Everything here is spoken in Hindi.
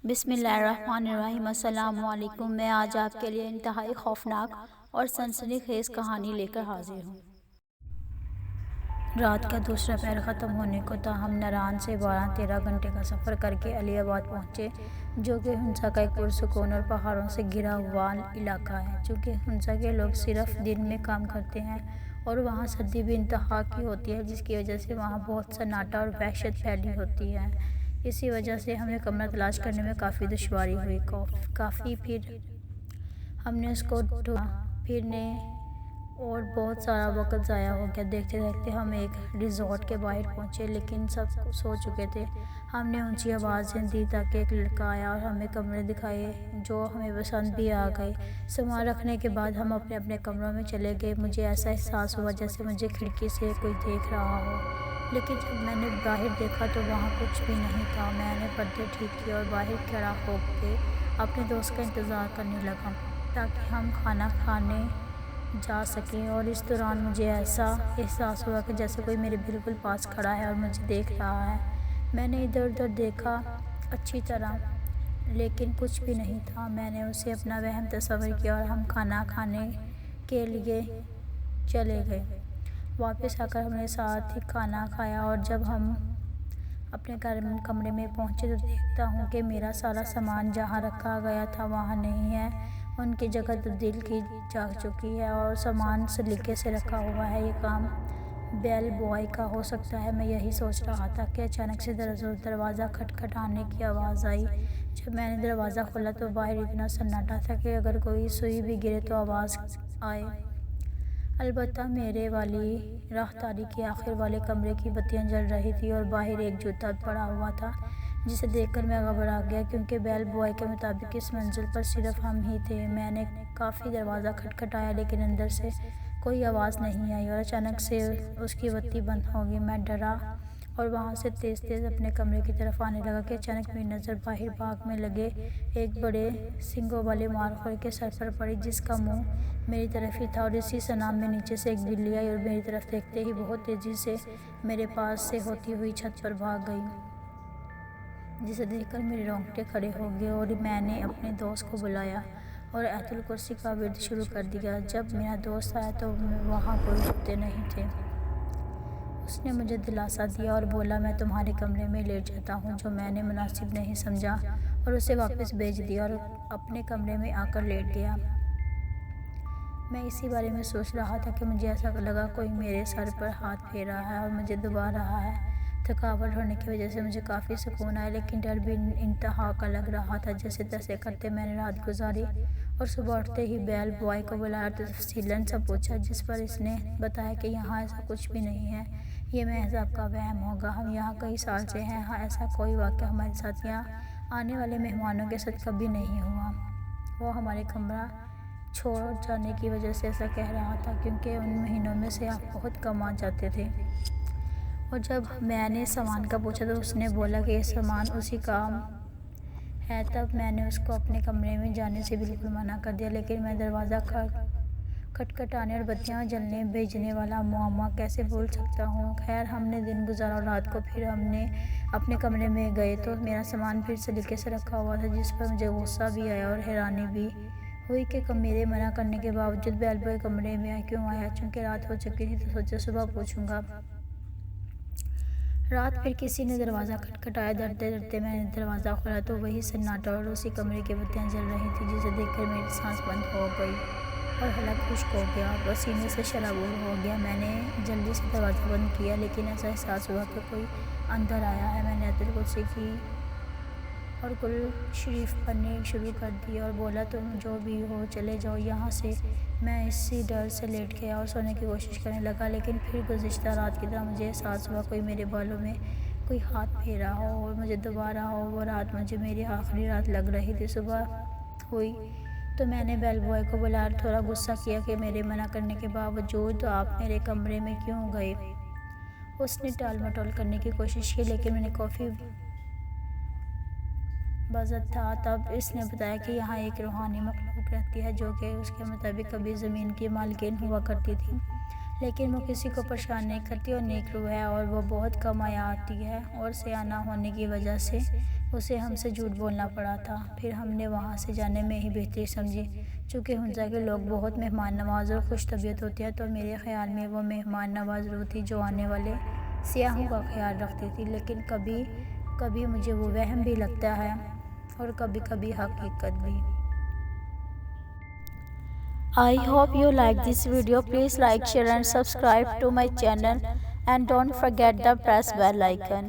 बिस्मिल्लाहिर्रहमानिर्रहीम। अस्सलामु अलैकुम। मैं आज आपके लिए इंतहाई खौफनाक और सनसनीखेज कहानी लेकर हाजिर हूँ। रात का दूसरा पहर ख़त्म होने को था। हम नारान से 12-13 घंटे का सफ़र करके अलीबाद पहुँचे, जो कि हुंसा का एक पुरसुकून और पहाड़ों से घिरा हुआ इलाका है। चूँकि हुंसा के लोग सिर्फ दिन में काम करते हैं और वहाँ सर्दी भी इंतहा की होती है, जिसकी वजह से वहाँ बहुत सन्नाटा और वहशत फैली होती है। इसी वजह से हमें कमरा तलाश करने में काफ़ी दुश्वारी हुई। काफ़ी फिर हमने उसको ढूंढा फिरने और बहुत सारा वक्त ज़ाया हो गया। देखते देखते हम एक रिजॉर्ट के बाहर पहुँचे, लेकिन सब सो चुके थे। हमने ऊंची आवाज़ें दी ताकि एक लड़का आया और हमें कमरे दिखाए, जो हमें पसंद भी आ गए। सामान रखने के बाद हम अपने अपने कमरों में चले गए। मुझे ऐसा एहसास हुआ जैसे मुझे खिड़की से कोई देख रहा हो, लेकिन जब मैंने बाहर देखा तो वहाँ कुछ भी नहीं था। मैंने पर्दे ठीक किए और बाहर खड़ा होकर अपने दोस्त का इंतज़ार करने लगा ताकि हम खाना खाने जा सकें। और इस दौरान मुझे ऐसा एहसास हुआ कि जैसे कोई मेरे बिल्कुल पास खड़ा है और मुझे देख रहा है। मैंने इधर उधर देखा अच्छी तरह, लेकिन कुछ भी नहीं था। मैंने उसे अपना वहम तस्वर किया और हम खाना खाने के लिए चले गए। वापस आकर हमने साथ ही खाना खाया और जब हम अपने कमरे में पहुंचे तो देखता हूं कि मेरा सारा सामान जहां रखा गया था वहां नहीं है। उनकी जगह तब्दील की जा चुकी है और सामान सलीके से रखा हुआ है। ये काम बेल बॉय का हो सकता है। मैं यही सोच रहा था कि अचानक से दरवाज़ा खटखटाने की आवाज़ आई। जब मैंने दरवाज़ा खोला तो बाहर इतना सन्नाटा था कि अगर कोई सुई भी गिरे तो आवाज़ आए। अलबत्ता मेरे वाली राहदारी के आखिर वाले कमरे की बत्तियां जल रही थी और बाहर एक जूता पड़ा हुआ था, जिसे देखकर मैं घबरा गया, क्योंकि बेल बॉय के मुताबिक इस मंजिल पर सिर्फ हम ही थे। मैंने काफ़ी दरवाज़ा खटखटाया, लेकिन अंदर से कोई आवाज़ नहीं आई और अचानक से उसकी बत्ती बंद हो गई। मैं डरा और वहाँ से तेज़ तेज़ अपने कमरे की तरफ आने लगा कि अचानक मेरी नज़र बाहर बाग में लगे एक बड़े सींगों वाले मारखोर के सर पर पड़ी, जिसका मुंह मेरी तरफ ही था। और इसी सनाम में नीचे से एक बिल्ली आई और मेरी तरफ देखते ही बहुत तेज़ी से मेरे पास से होती हुई छत पर भाग गई, जिसे देखकर मेरे रोंगटे खड़े हो गए और मैंने अपने दोस्त को बुलाया और आयतुल कुर्सी का विर्द शुरू कर दिया। जब मेरा दोस्त आया तो वहाँ कोई कुत्ते नहीं थे। उसने मुझे दिलासा दिया और बोला मैं तुम्हारे कमरे में लेट जाता हूँ, जो मैंने मुनासिब नहीं समझा और उसे वापस भेज दिया और अपने कमरे में आकर लेट गया। मैं इसी बारे में सोच रहा था कि मुझे ऐसा लगा कोई मेरे सर पर हाथ फेर रहा है और मुझे दबा रहा है। थकावट होने की वजह से मुझे काफ़ी सुकून आया, लेकिन डर भी इंतहा का लग रहा था। जैसे तैसे करते मैंने रात गुजारी और सुबह उठते ही बेल बॉय को बुलाया तो तफसीलन सब पूछा, जिस पर इसने बताया कि यहाँ ऐसा कुछ भी नहीं है, ये महज आपका वहम होगा। हम यहाँ कई साल से हैं। हाँ, ऐसा कोई वाक़या हमारे साथ यहाँ आने वाले मेहमानों के साथ कभी नहीं हुआ। वो हमारे कमरा छोड़ जाने की वजह से ऐसा कह रहा था, क्योंकि उन महीनों में से आप बहुत कम आ जाते थे। और जब मैंने सामान का पूछा तो उसने बोला कि ये सामान उसी काम है। तब मैंने उसको अपने कमरे में जाने से बिल्कुल मना कर दिया, लेकिन मैं दरवाज़ा खटखटाने और बत्तियां जलने भेजने वाला मुआमा कैसे भूल सकता हूँ। खैर, हमने दिन गुजारा और रात को फिर हमने अपने कमरे में गए तो मेरा सामान फिर सलीके से रखा हुआ था, जिस पर मुझे गुस्सा भी आया और हैरानी भी हुई कि मेरे मना करने के बावजूद बेल बॉय कमरे में क्यों आया। चूँकि रात हो चुकी थी तो सोचा सुबह पूछूंगा। रात फिर किसी ने दरवाज़ा खटखटाया। डरते डरते मैंने दरवाज़ा खोला तो वही सन्नाटा और उसी कमरे की बत्तियां जल रही थी, जिसे देखकर मेरी सांस बंद हो गई और हलक खुश्क हो गया, पसीने से शराबूर हो गया। मैंने जल्दी से दरवाज़ा बंद किया, लेकिन ऐसा एहसास हुआ कि कोई अंदर आया है। मैंने आयतुल कुर्सी की और कुल शरीफ पढ़ने शुरू कर दी और बोला तुम जो भी हो चले जाओ यहाँ से। मैं इसी डर से लेट गया और सोने की कोशिश करने लगा, लेकिन फिर गुज़िश्ता रात की तरह मुझे एहसास हुआ कोई मेरे बालों में कोई हाथ फेरा हो और मुझे दबा रहा हो। वो रात मुझे मेरी आखिरी रात लग रही थी। सुबह हुई तो मैंने बेल बॉय को बुलाया, थोड़ा गुस्सा किया कि मेरे मना करने के बावजूद आप मेरे कमरे में क्यों गए। उसने टाल मटोल करने की कोशिश की, लेकिन मैंने कॉफ़ी बजत था। तब इसने बताया कि यहाँ एक रूहानी मखलूक रहती है, जो कि उसके मुताबिक कभी ज़मीन की मालकिन हुआ करती थी, लेकिन वो किसी को परेशान नहीं करती और नेक रूह है और वो बहुत कम आया आती है और सियाना होने की वजह से उसे हमसे झूठ बोलना पड़ा था। फिर हमने वहाँ से जाने में ही बेहतरी समझी। चूँकि हुंजा के लोग बहुत मेहमान नवाज और खुश तबीयत होते हैं, तो मेरे ख्याल में वो मेहमान नवाज रूह थी जो आने वाले सियाहों का ख्याल रखती थी। लेकिन कभी कभी मुझे वो वहम भी लगता है और कभी कभी हकीकत भी। I hope you like this video. Please like, share and subscribe to my channel, and don't forget the press bell icon.